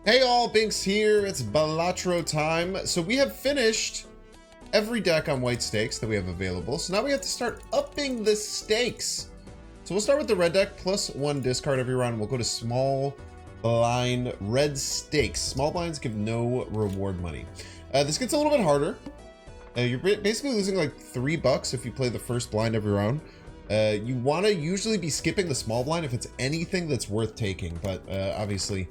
Hey all, Binks here. It's Balatro time. So we have finished every deck on white stakes that we have available. So now we have to start upping the stakes. So we'll start with the red deck, +1 discard every round. We'll go to small blind red stakes. Small blinds give no reward money. This gets a little bit harder. You're basically losing like $3 if you play the first blind every round. You want to usually be skipping the small blind if it's anything that's worth taking, but obviously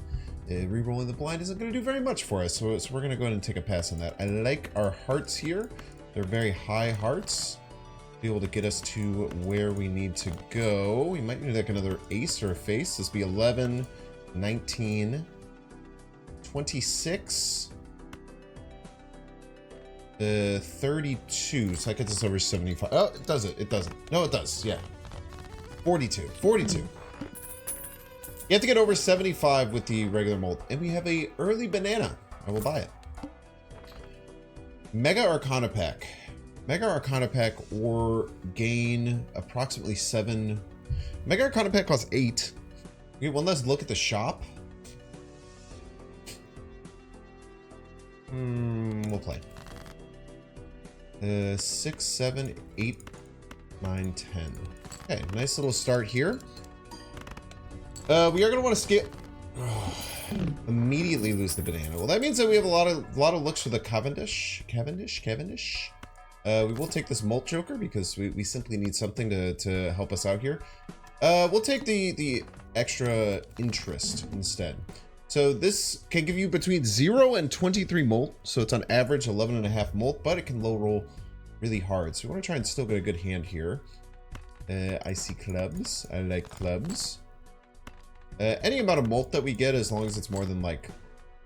re-rolling the blind isn't going to do very much for us, so we're going to go ahead and take a pass on that. I like our hearts here. They're very high hearts. Be able to get us to where we need to go. We might need like another ace or a face. This will be 11, 19, 26, 32. So I get this over 75. Oh, it does it. It doesn't. No, it does. Yeah. 42. 42. You have to get over 75 with the regular mold. And we have a early banana. I will buy it. Mega Arcana Pack. Mega Arcana Pack or gain approximately 7. Mega Arcana Pack costs 8. Okay, one less look at the shop. We'll play. 6, 7, 8, 9, 10. Okay, nice little start here. We are going to want to skip. Immediately lose the banana. Well, that means that we have a lot of looks for the Cavendish. We will take this Molt Joker because we simply need something to help us out here. We'll take the extra interest instead. So this can give you between 0 and 23 Molt. So it's on average 11.5 Molt, but it can low roll really hard. So we want to try and still get a good hand here. I see clubs. I like clubs. Any amount of Molt that we get, as long as it's more than like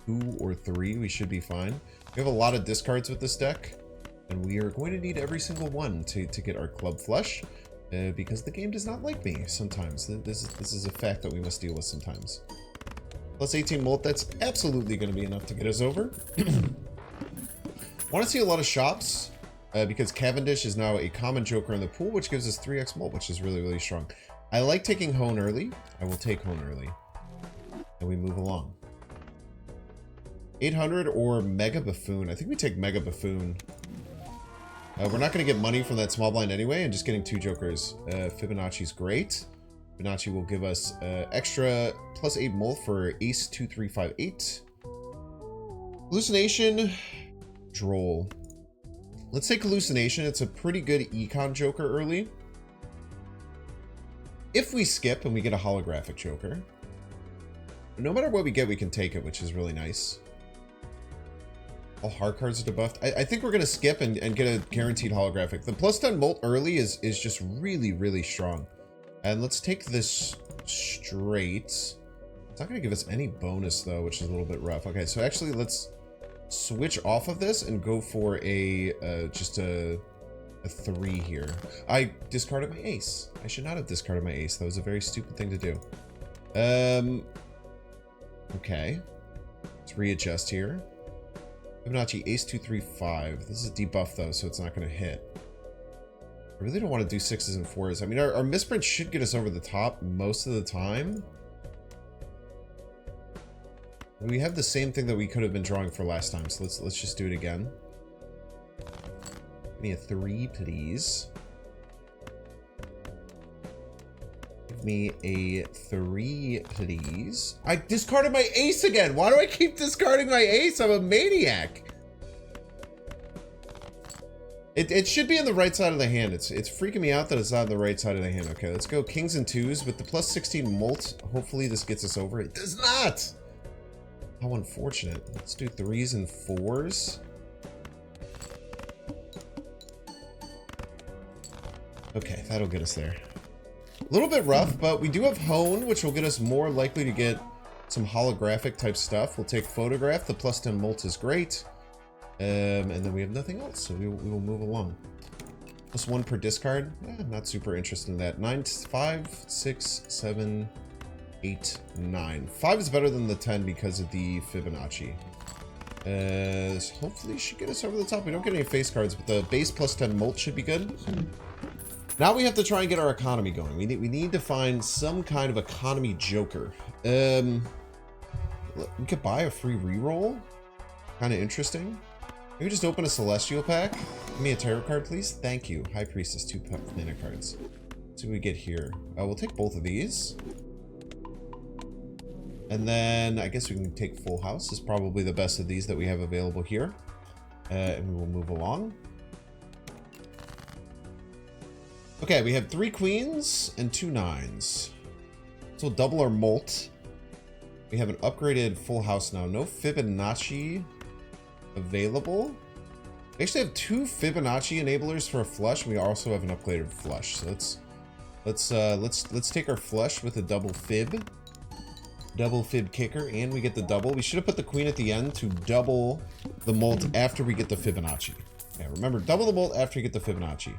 2 or 3, we should be fine. We have a lot of discards with this deck, and we are going to need every single one to get our club flush, because the game does not like me sometimes. This is a fact that we must deal with sometimes. Plus 18 Molt, that's absolutely going to be enough to get us over. Want to see a lot of shops, because Cavendish is now a common joker in the pool, which gives us 3x Molt, which is really, really strong. I like taking Hone early. I will take Hone early. And we move along. 800 or Mega Buffoon. I think we take Mega Buffoon. We're not going to get money from that small blind anyway, and just getting 2 jokers. Fibonacci's great. Fibonacci will give us extra +8 Molt for Ace 2, 3, 5, 8. Hallucination. Droll. Let's take Hallucination. It's a pretty good econ joker early. If we skip and we get a holographic joker, no matter what we get, we can take it, which is really nice. All hard cards are debuffed. I think we're going to skip and get a guaranteed holographic. The +10 Molt early is just really, really strong. And let's take this straight. It's not going to give us any bonus, though, which is a little bit rough. Okay, so actually, let's switch off of this and go for just a 3 here. I discarded my ace. I should not have discarded my ace. That was a very stupid thing to do. Okay. Let's readjust here. Fibonacci, Ace 2, 3, 5. This is a debuff though, so it's not going to hit. I really don't want to do 6s and 4s. I mean, our misprint should get us over the top most of the time. We have the same thing that we could have been drawing for last time, so let's just do it again. Give me a 3, please. Give me a 3, please. I discarded my ace again. Why do I keep discarding my ace? I'm a maniac. It should be on the right side of the hand. It's freaking me out that it's not on the right side of the hand. Okay, let's go kings and 2s with the +16 Molt. Hopefully this gets us over. It does not. How unfortunate. Let's do 3s and 4s. Okay, that'll get us there. A little bit rough, but we do have Hone, which will get us more likely to get some holographic type stuff. We'll take Photograph. The +10 Molt is great. And then we have nothing else, so we will move along. +1 per discard. Not super interested in that. 9, 5, 6, 7, 8, 9. 5 is better than the 10 because of the Fibonacci. This hopefully should get us over the top. We don't get any face cards, but the base +10 Molt should be good. Now we have to try and get our economy going. We need to find some kind of economy joker. We could buy a free reroll. Kind of interesting. Maybe just open a Celestial pack. Give me a tarot card, please. Thank you. High Priestess, 2 mana cards. Let's see what we get here. We'll take both of these. And then I guess we can take Full House. Is probably the best of these that we have available here. And we will move along. Okay, we have 3 queens and 2 nines. So we'll double our molt. We have an upgraded Full House now. No Fibonacci available. We actually have 2 Fibonacci enablers for a flush. We also have an upgraded flush. So let's take our flush with a double fib kicker, and we get the double. We should have put the queen at the end to double the molt after we get the Fibonacci. Yeah, remember, double the molt after you get the Fibonacci.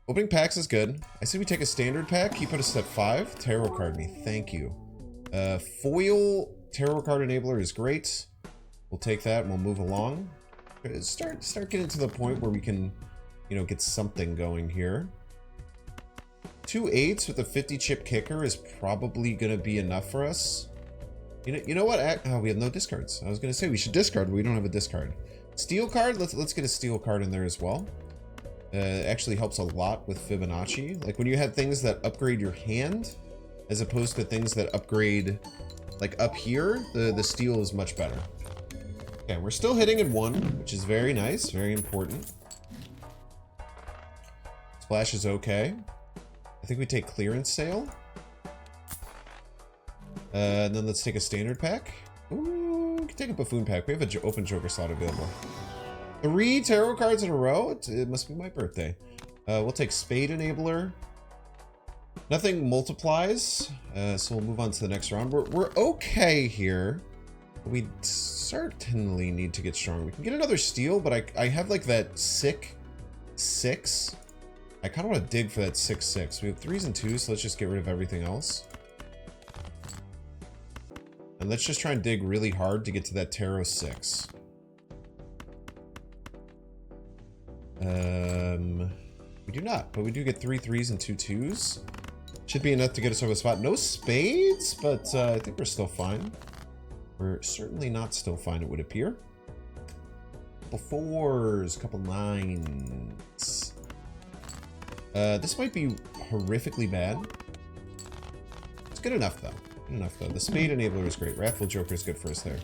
Opening packs is good. I see we take a standard pack. Keep it a step 5. Tarot card me. Thank you. Foil tarot card enabler is great. We'll take that and we'll move along. Start getting to the point where we can, you know, get something going here. 2 8s with a 50 chip kicker is probably going to be enough for us. You know what? Oh, we have no discards. I was going to say we should discard, but we don't have a discard. Steel card. Let's get a steel card in there as well. It actually helps a lot with Fibonacci. Like when you have things that upgrade your hand, as opposed to things that upgrade, like up here, the steel is much better. Okay, we're still hitting in 1, which is very nice, very important. Splash is okay. I think we take clearance sale. And then let's take a standard pack. Ooh, we can take a buffoon pack. We have an open joker slot available. 3 tarot cards in a row. It must be my birthday. We'll take spade enabler. Nothing multiplies. So we'll move on to the next round. We're okay here. We certainly need to get strong. We can get another steal, but I have like that sick 6. I kind of want to dig for that 6/6. We have 3s and 2s, so let's just get rid of everything else. And let's just try and dig really hard to get to that tarot 6. We do not, but we do get 3 3s and 2 2s. Should be enough to get us over the spot. No spades, but I think we're still fine. We're certainly not still fine, it would appear. Couple 4s, couple 9s. This might be horrifically bad. It's good enough, though. Good enough, though. The spade enabler is great. Wrathful Joker is good for us there.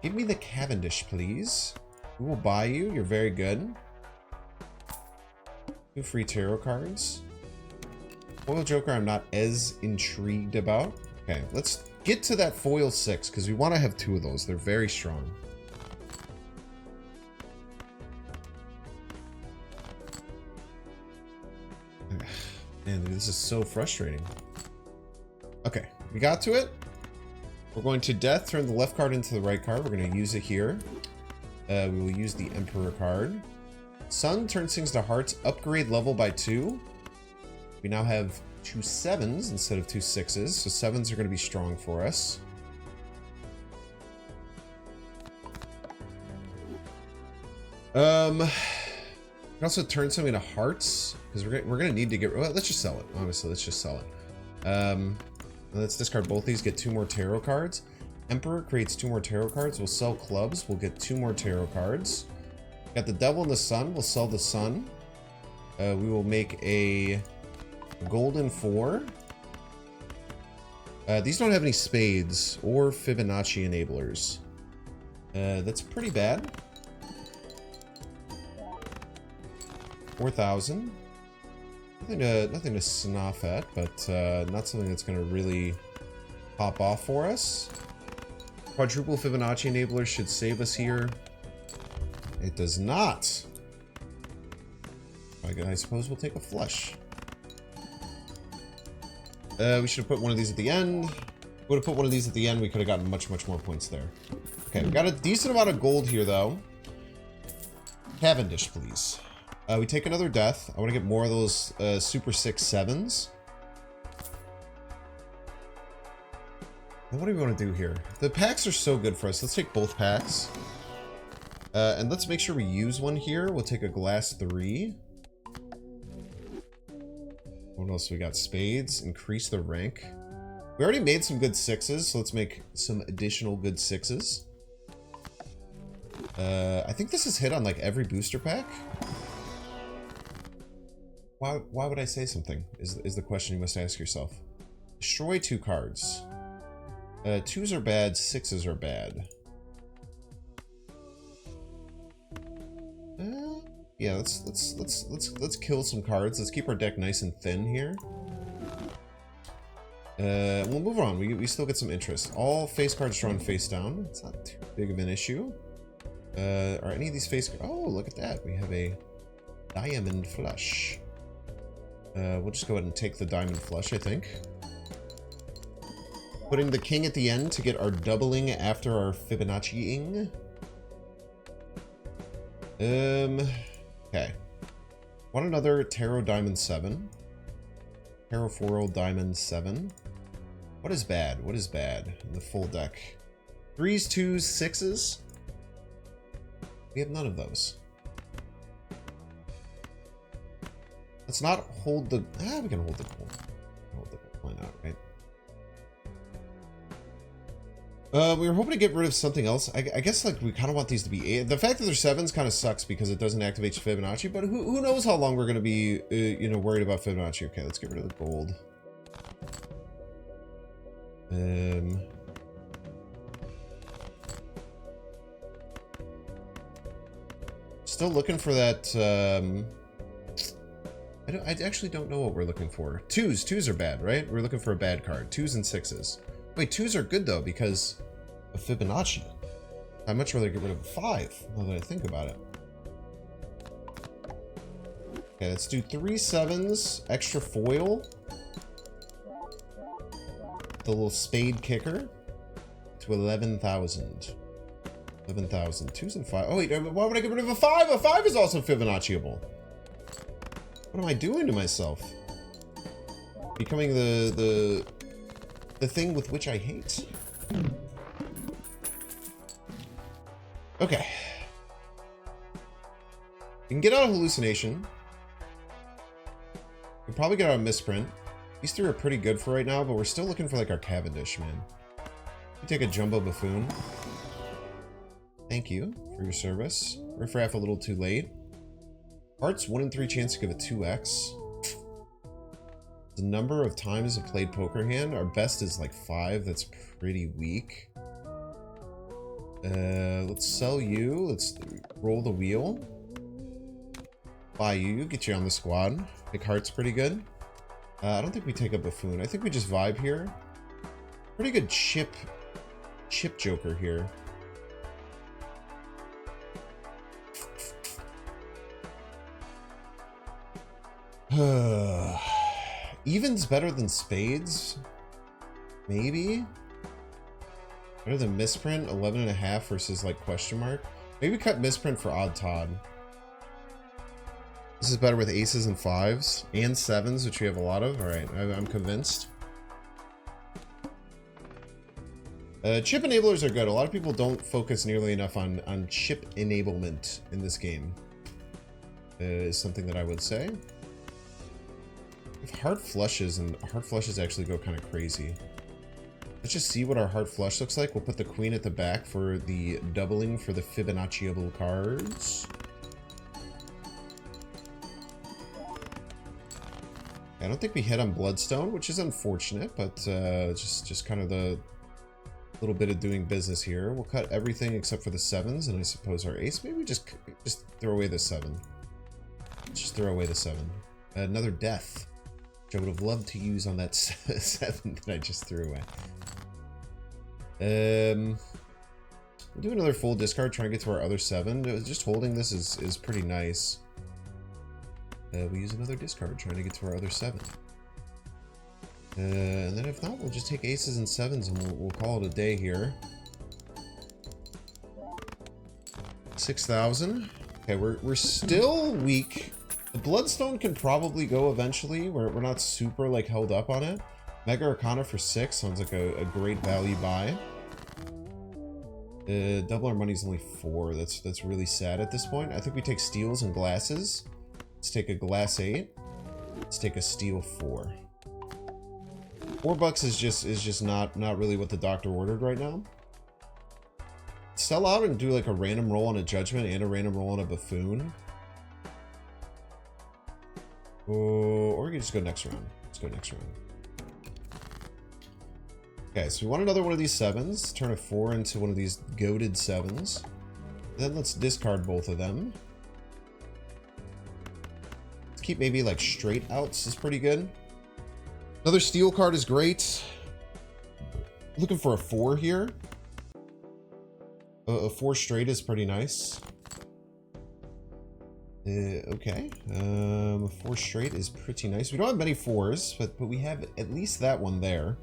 Give me the Cavendish, please. We will buy you. You're very good. 2 free tarot cards. Foil Joker I'm not as intrigued about. Okay, let's get to that foil 6, because we want to have 2 of those. They're very strong. Man, this is so frustrating. Okay, we got to it. We're going to death, turn the left card into the right card. We're going to use it here. We will use the Emperor card. Sun turns things to hearts, upgrade level by 2. We now have 2 7s instead of 2 6s, so 7s are going to be strong for us. We can also turn something into hearts, because we're going to need to get... Well, let's just sell it. Honestly, let's just sell it. Let's discard both these, get 2 more tarot cards. Emperor creates 2 more tarot cards. We'll sell clubs. We'll get 2 more tarot cards. Got the devil and the sun. We'll sell the sun. We will make a golden 4. These don't have any spades or Fibonacci enablers. That's pretty bad. 4,000. Nothing to snuff at, but not something that's going to really pop off for us. Quadruple Fibonacci enabler should save us here. It does not. I suppose we'll take a flush. We should have put one of these at the end. Would have put one of these at the end, we could have gotten much more points there. Okay, we got a decent amount of gold here, though. Cavendish, please. We take another death. I want to get more of those super 6 7s. What do we want to do here? The packs are so good for us. Let's take both packs. And let's make sure we use one here. We'll take a glass 3. What else we got? Spades. Increase the rank. We already made some good 6s, so let's make some additional good 6s. I think this is hit on like every booster pack. Why would I say something is the question you must ask yourself. Destroy 2 cards. 2s are bad, 6s are bad. Yeah, let's kill some cards. Let's keep our deck nice and thin here. We'll move on. We still get some interest. All face cards drawn face down. It's not too big of an issue. Are any of these face cards? Oh, look at that. We have a diamond flush. We'll just go ahead and take the diamond flush, I think. Putting the king at the end to get our doubling after our Fibonacci-ing. Okay. Want another Tarot Diamond 7. Tarot Foil Diamond 7. What is bad? What is bad in the full deck? 3s, 2s, 6s? We have none of those. Let's not hold the... we can hold the coin. Hold the coin out, right? We were hoping to get rid of something else. I guess like we kind of want these to be 8. The fact that they're 7s kind of sucks because it doesn't activate Fibonacci, but who knows how long we're going to be, you know, worried about Fibonacci. Okay, let's get rid of the gold. Still looking for that, I actually don't know what we're looking for. 2s are bad, right? We're looking for a bad card. 2s and 6s. Wait, 2s are good though because of Fibonacci. I'd much rather get rid of a 5 now that I think about it. Okay, let's do 3 7s, extra foil. The little spade kicker to 11,000. 11,000. 2s and 5. Oh wait, why would I get rid of a 5? A 5 is also Fibonacciable. What am I doing to myself? Becoming the thing with which I hate. Okay. We can get out of hallucination. We probably get out of misprint. These 3 are pretty good for right now, but we're still looking for like our Cavendish, man. We take a jumbo buffoon. Thank you for your service. Riffraff a little too late. Hearts 1 in 3 chance to give a 2x. The number of times I've played poker hand, our best is like 5. That's pretty weak. Let's sell you. Let's roll the wheel. Buy you. Get you on the squad. Make hearts pretty good. I don't think we take a buffoon. I think we just vibe here. Pretty good chip joker here. Even's better than spades? Maybe? Better than misprint? 11.5 versus like question mark? Maybe cut misprint for odd Todd. This is better with aces and 5s and 7s, which we have a lot of. Alright, I'm convinced. Chip enablers are good. A lot of people don't focus nearly enough on chip enablement in this game. Is something that I would say. If heart flushes, and heart flushes actually go kind of crazy. Let's just see what our heart flush looks like. We'll put the queen at the back for the doubling for the Fibonacciable cards. I don't think we hit on Bloodstone, which is unfortunate, but just kind of the little bit of doing business here. We'll cut everything except for the 7s, and I suppose our ace. Maybe just throw away the 7. Let's just throw away the 7. Another death, which I would have loved to use on that 7 that I just threw away. We'll do another full discard, try and get to our other 7. Just holding this is pretty nice. We use another discard, trying to get to our other 7. And then if not, we'll just take aces and 7s and we'll call it a day here. 6,000. Okay, we're still weak. The Bloodstone can probably go eventually. We're not super like held up on it. Mega Arcana for 6 sounds like a great value buy. Double our money's only 4. That's really sad at this point. I think we take steals and glasses. Let's take a glass 8. Let's take a steel 4. $4 is just not really what the doctor ordered right now. Sell out and do like a random roll on a judgment and a random roll on a buffoon. Or we can just go next round. Let's go next round. Okay, so we want another one of these 7s. Turn a 4 into one of these goated 7s. Then let's discard both of them. Let's keep maybe like straight outs is pretty good. Another steel card is great. Looking for a 4 here. A 4 straight is pretty nice. Okay. 4 straight is pretty nice. We don't have many 4s, but we have at least that one there.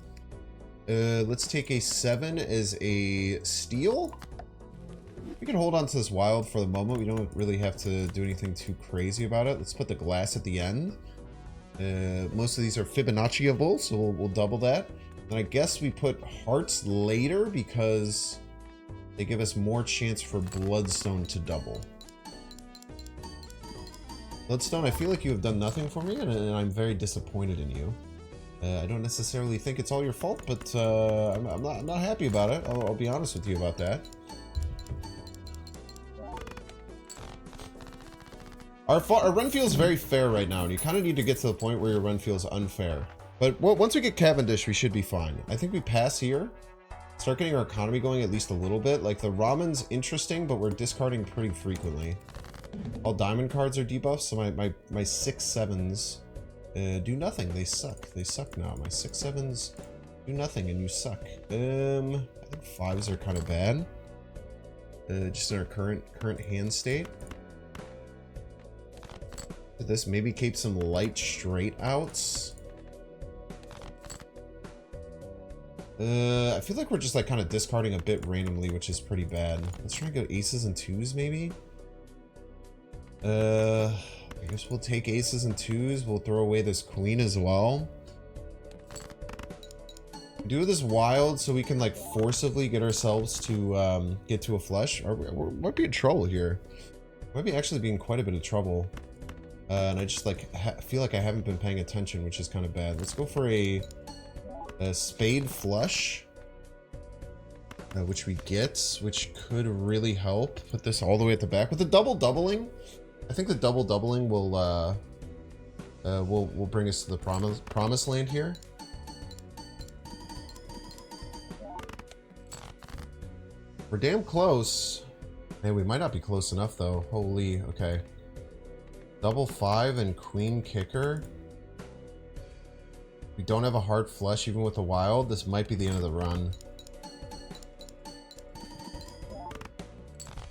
Let's take a 7 as a steal. We can hold on to this wild for the moment. We don't really have to do anything too crazy about it. Let's put the glass at the end. Most of these are Fibonacci-able, so we'll double that. And I guess we put hearts later because they give us more chance for Bloodstone to double. Bloodstone, I feel like you have done nothing for me, and I'm very disappointed in you. I don't necessarily think it's all your fault, but I'm not happy about it. I'll be honest with you about that. Our run feels very fair right now, and you kind of need to get to the point where your run feels unfair. But once we get Cavendish, we should be fine. I think we pass here. Start getting our economy going at least a little bit. Like, the ramen's interesting, but we're discarding pretty frequently. All diamond cards are debuffs, so my 6/7s do nothing. They suck. They suck now. My 6/7s do nothing, and you suck. I think 5s are kind of bad. Just in our current hand state. This maybe keep some light straight outs. I feel like we're just like kind of discarding a bit randomly, which is pretty bad. Let's try and go aces and 2s maybe. I guess we'll take aces and 2s. We'll throw away this queen as well. Do this wild so we can like forcibly get ourselves to get to a flush. We might be in trouble here. Might be actually be in quite a bit of trouble. And I just like feel like I haven't been paying attention, which is kind of bad. Let's go for a spade flush, which we get, which could really help. Put this all the way at the back with the double doubling. I think the double doubling will bring us to the promised land here. We're damn close. Man, we might not be close enough though. Holy, okay. Double 5 and queen kicker. We don't have a hard flush even with a wild. This might be the end of the run.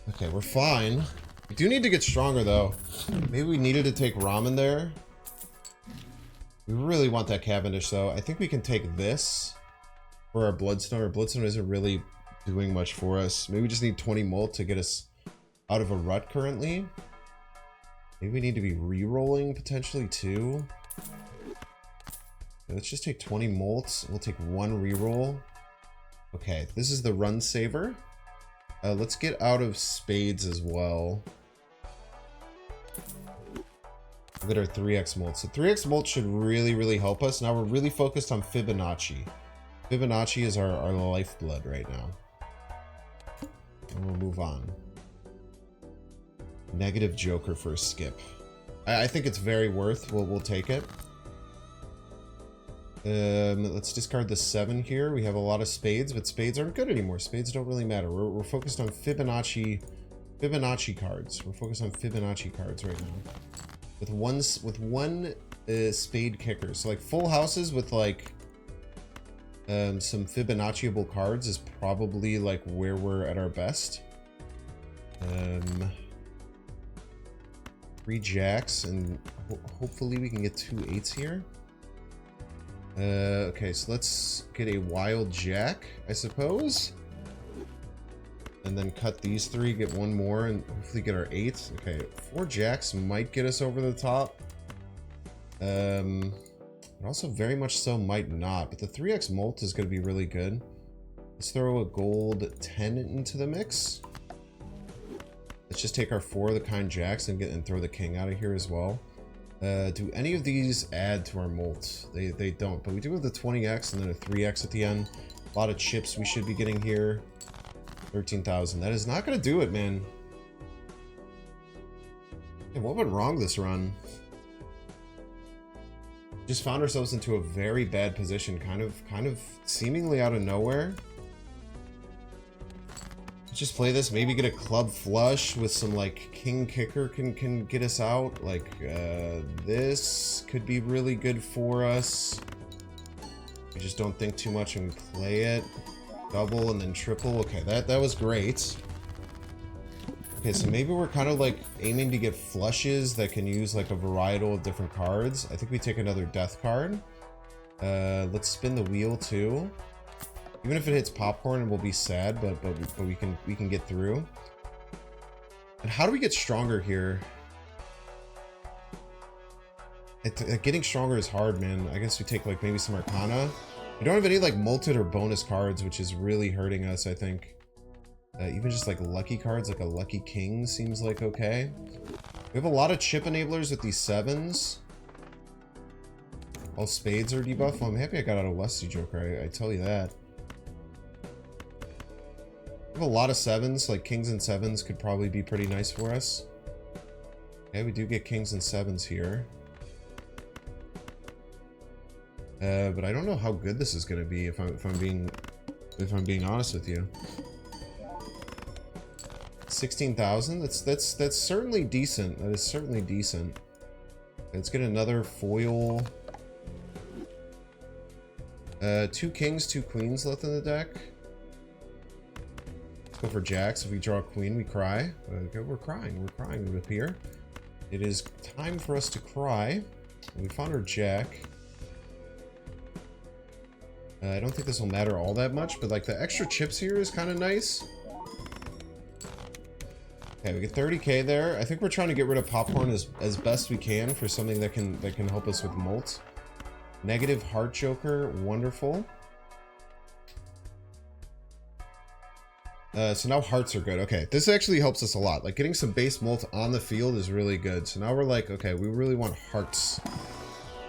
Okay, we're fine. We do need to get stronger though. Maybe we needed to take ramen there. We really want that Cavendish though. I think we can take this for our Bloodstone. Our Bloodstone isn't really doing much for us. Maybe we just need 20 mult to get us out of a rut currently. Maybe we need to be re-rolling potentially too. Let's just take 20 molts. We'll take 1 reroll. Okay, this is the run saver. Let's get out of spades as well. We'll get our 3x molt. So 3x molt should really help us. Now we're really focused on Fibonacci. Fibonacci is our lifeblood right now. And we'll move on. Negative Joker for a skip. I think it's very worth. We'll take it. Let's discard the 7 here. We have a lot of spades, but spades aren't good anymore. Spades don't really matter. We're focused on Fibonacci cards. We're focused on Fibonacci cards right now. With one spade kicker. So like full houses with like some Fibonacci-able cards is probably like where we're at our best. 3 jacks and hopefully we can get 2 8s here. Okay, so let's get a wild jack, I suppose. And then cut these 3, get 1 more, and hopefully get our 8s. Okay, 4 jacks might get us over the top. But also very much so might not. But the 3x molt is going to be really good. Let's throw a gold 10 into the mix. Let's just take our 4 of the kind jacks and throw the king out of here as well. Do any of these add to our molt? They don't, but we do have the 20x and then a 3x at the end. A lot of chips we should be getting here. 13,000. That is not going to do it, man. Hey, what went wrong this run? Just found ourselves into a very bad position, kind of seemingly out of nowhere. Let's just play this, maybe get a club flush with some like king kicker can get us out. Like this could be really good for us. We just don't think too much and play it. Double and then triple. Okay, that was great. Okay, so maybe we're kind of like aiming to get flushes that can use like a varietal of different cards. I think we take another death card. Let's spin the wheel too. Even if it hits popcorn, we'll be sad, but we can get through. And how do we get stronger here? Getting stronger is hard, man. I guess we take like maybe some Arcana. We don't have any like molted or bonus cards, which is really hurting us, I think. Even just like lucky cards, like a lucky king seems like okay. We have a lot of chip enablers with these 7s. All spades are debuffed. Well, I'm happy I got out a Lusty Joker, I tell you that. We have a lot of 7s, like kings and 7s could probably be pretty nice for us. Okay, we do get kings and 7s here. But I don't know how good this is going to be if I'm being honest with you. 16,000. That's certainly decent. That is certainly decent. Let's get another foil. 2 kings, 2 queens left in the deck. Let's go for jacks. If we draw a queen, we cry. Okay, we're crying. We're crying. It appear. It is time for us to cry. We found our jack. I don't think this will matter all that much, but like the extra chips here is kind of nice. Okay, we get 30k there. I think we're trying to get rid of popcorn as best we can for something that can help us with molt. Negative heart joker, wonderful. So now hearts are good. Okay, this actually helps us a lot. Like getting some base molt on the field is really good. So now we're like, okay, we really want hearts.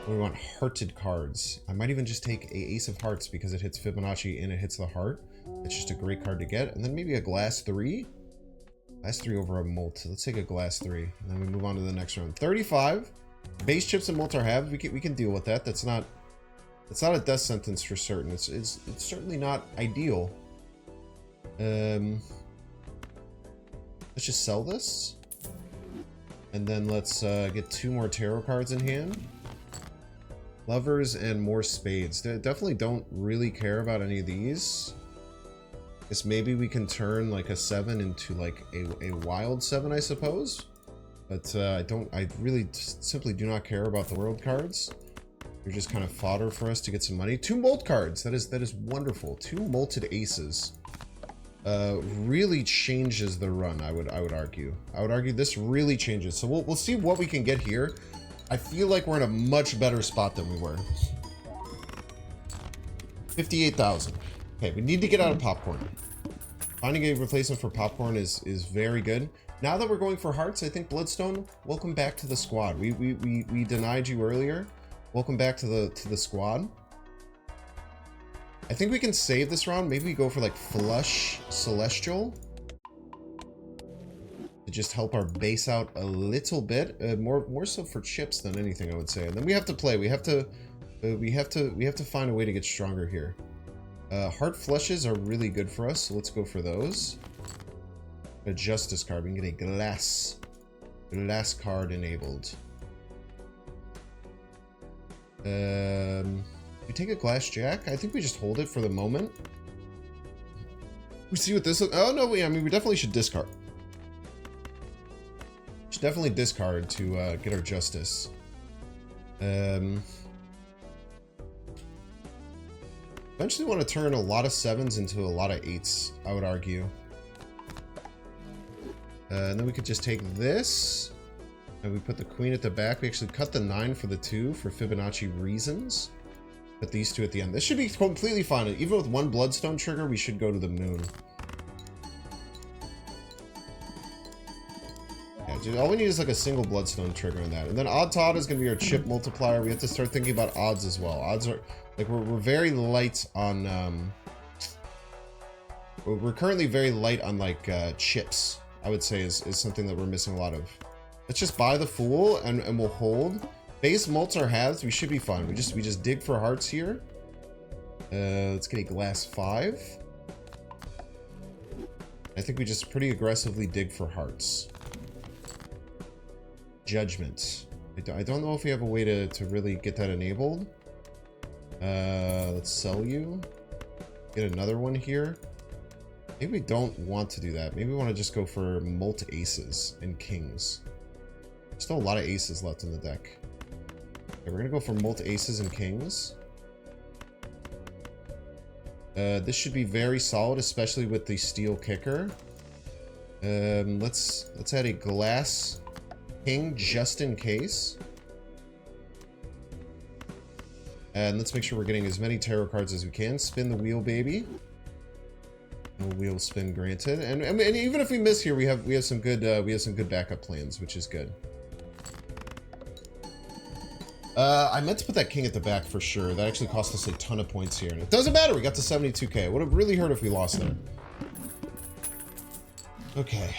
We want hearted cards. I might even just take a ace of hearts because it hits Fibonacci and it hits the heart. It's just a great card to get. And then maybe a glass 3. Glass 3 over a molt. Let's take a glass 3. And then we move on to the next round. 35. Base chips and molt are halved. We can deal with that. That's not a death sentence for certain. It's certainly not ideal. Let's just sell this. And then let's get 2 more tarot cards in hand. Lovers and more spades. They definitely don't really care about any of these. Guess maybe we can turn like a 7 into like a wild 7, I suppose. But I really simply do not care about the world cards. They're just kind of fodder for us to get some money. 2 molt cards. That is wonderful. 2 molted aces. Really changes the run, I would argue. I would argue this really changes. So we'll see what we can get here. I feel like we're in a much better spot than we were. 58,000. Okay, we need to get out of popcorn. Finding a replacement for popcorn is very good. Now that we're going for hearts, I think Bloodstone, welcome back to the squad. We denied you earlier. Welcome back to the squad. I think we can save this round. Maybe we go for like Flush Celestial to just help our base out a little bit. More so for chips than anything, I would say. And then we have to play. We have to find a way to get stronger here. Heart flushes are really good for us, so let's go for those. A justice card. We can get a glass card enabled. We take a glass jack. I think we just hold it for the moment. We see what this. Oh no, I mean we definitely should discard. Should definitely discard to get our justice. Eventually want to turn a lot of 7s into a lot of 8s, I would argue. And then we could just take this, and we put the queen at the back. We actually cut the 9 for the 2 for Fibonacci reasons. Put these 2 at the end. This should be completely fine. Even with 1 Bloodstone trigger, we should go to the moon. Yeah, All we need is like a single bloodstone trigger on that. And then odd to odd is going to be our chip multiplier. We have to start thinking about odds as well. Odds are like we're very light on we're currently very light on like chips, I would say is something that we're missing a lot of. Let's just buy the Fool and we'll hold. Base mults are halves. We should be fine. We just dig for hearts here. Let's get a glass 5. I think we just pretty aggressively dig for hearts. Judgment. I don't know if we have a way to really get that enabled. Let's sell you. Get another one here. Maybe we don't want to do that. Maybe we want to just go for mult aces and kings. Still a lot of aces left in the deck. Okay, we're gonna go for mult aces and kings. This should be very solid, especially with the steel kicker. Let's add a glass king just in case. And let's make sure we're getting as many tarot cards as we can. Spin the wheel, baby. No wheel spin granted. And even if we miss here, we have some good backup plans, which is good. I meant to put that king at the back for sure. That actually cost us a ton of points here. And it doesn't matter. We got to 72k. It would have really hurt if we lost there. Okay.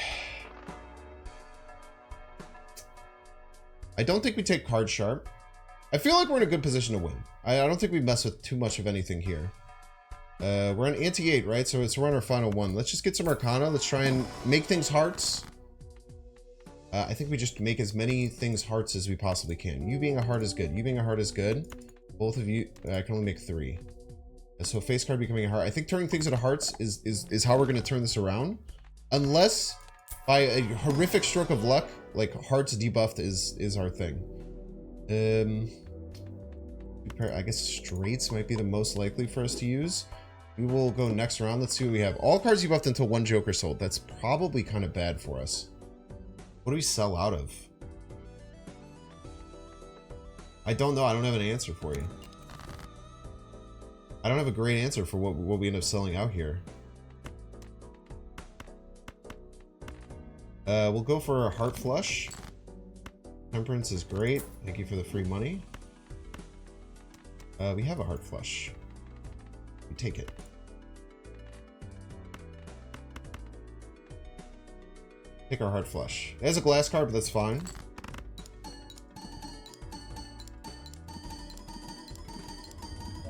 I don't think we take card sharp. I feel like we're in a good position to win. I don't think we mess with too much of anything here. We're on ante-8, right? So we're on our final one. Let's just get some Arcana. Let's try and make things hearts. I think we just make as many things hearts as we possibly can. You being a heart is good. You being a heart is good. Both of you, I can only make 3. So face card becoming a heart. I think turning things into hearts is how we're going to turn this around. Unless by a horrific stroke of luck, like hearts debuffed is our thing. I guess straights might be the most likely for us to use. We will go next round. Let's see what we have. All cards debuffed until 1 Joker sold. That's probably kind of bad for us. What do we sell out of? I don't know. I don't have an answer for you. I don't have a great answer for what we end up selling out here. We'll go for a heart flush. Temperance is great. Thank you for the free money. We have a heart flush. We take it. Take our heart flush. It has a glass card, but that's fine.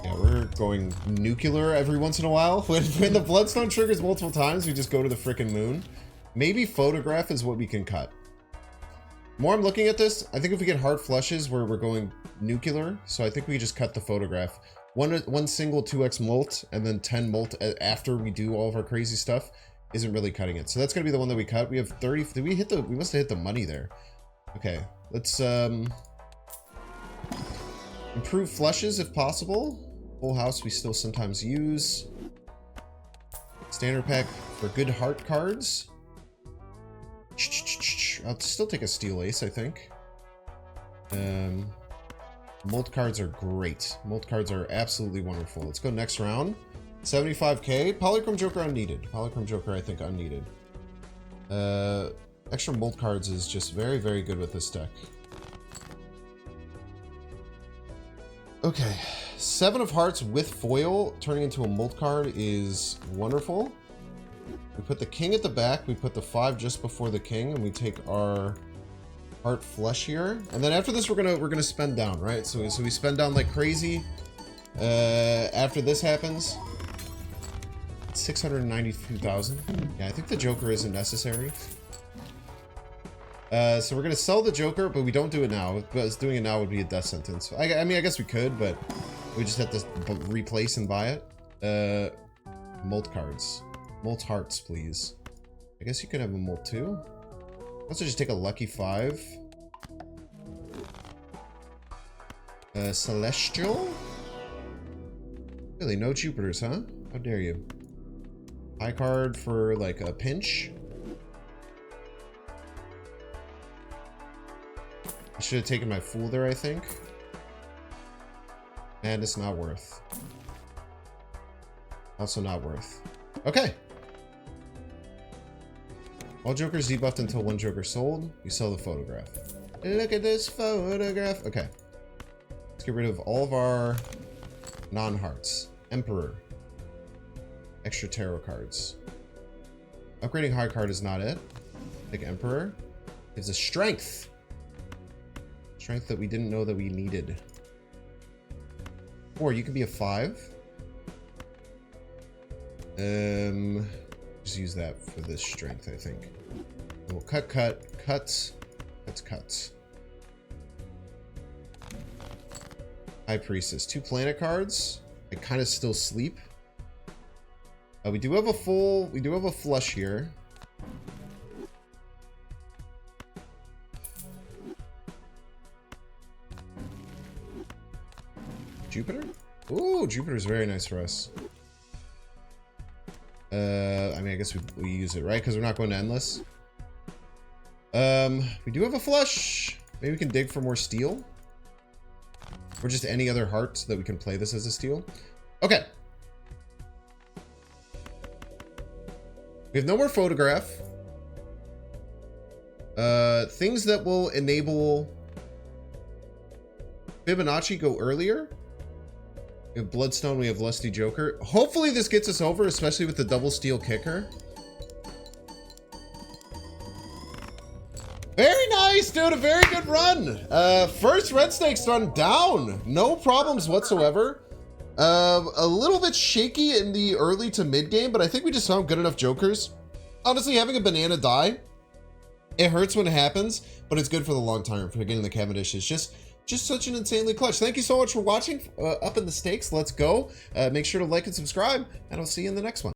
Yeah, we're going nuclear every once in a while. When the bloodstone triggers multiple times, we just go to the frickin' moon. Maybe photograph is what we can cut. More I'm looking at this, I think if we get heart flushes where we're going nuclear, so I think we just cut the photograph. One single 2x molt and then 10 molt after we do all of our crazy stuff isn't really cutting it. So that's gonna be the one that we cut. We have 30. Did we hit the? We must have hit the money there. Okay, let's improve flushes if possible. Full house we still sometimes use. Standard pack for good heart cards. I'll still take a steel ace, I think. Molt cards are great. Molt cards are absolutely wonderful. Let's go next round. 75k. Polychrome Joker unneeded. Polychrome Joker, I think, unneeded. Extra molt cards is just very, very good with this deck. Okay. 7 of hearts with foil turning into a molt card is wonderful. We put the king at the back. We put the 5 just before the king, and we take our heart flush here. And then after this, we're gonna spend down, right? So we spend down like crazy. After this happens, 692,000. Yeah, I think the Joker isn't necessary. So we're gonna sell the Joker, but we don't do it now. Because doing it now would be a death sentence. I mean, I guess we could, but we just have to replace and buy it. Molt cards. Molt hearts, please. I guess you can have a molt too. Let's just take a lucky 5. Celestial? Really, no Jupiters, huh? How dare you? High card for like a pinch. I should have taken my Fool there, I think. And it's not worth. Also not worth. Okay. All jokers debuffed until one joker sold. You sell the photograph. Look at this photograph. Okay. Let's get rid of all of our non-hearts. Emperor. Extra tarot cards. Upgrading high card is not it. Take Emperor. Gives us strength. Strength that we didn't know that we needed. 4, you can be a 5. Just use that for this strength, I think. And we'll cuts. High Priestess. 2 planet cards. I kind of still sleep. We do have a flush here. Jupiter? Ooh, Jupiter's very nice for us. I mean, I guess we use it, right? Because we're not going to Endless. We do have a flush. Maybe we can dig for more steel. Or just any other heart so that we can play this as a steel. Okay. We have no more photograph. Things that will enable Fibonacci go earlier. We have Bloodstone, we have Lusty Joker. Hopefully this gets us over, especially with the double steel kicker. Very nice, dude. A very good run. First red stakes run down. No problems whatsoever. A little bit shaky in the early to mid game, but I think we just found good enough jokers. Honestly, having a banana die, it hurts when it happens, but it's good for the long term. For getting the Cavendish is just such an insanely clutch. Thank you so much for watching. Up in the stakes. Let's go. Make sure to like and subscribe, and I'll see you in the next one.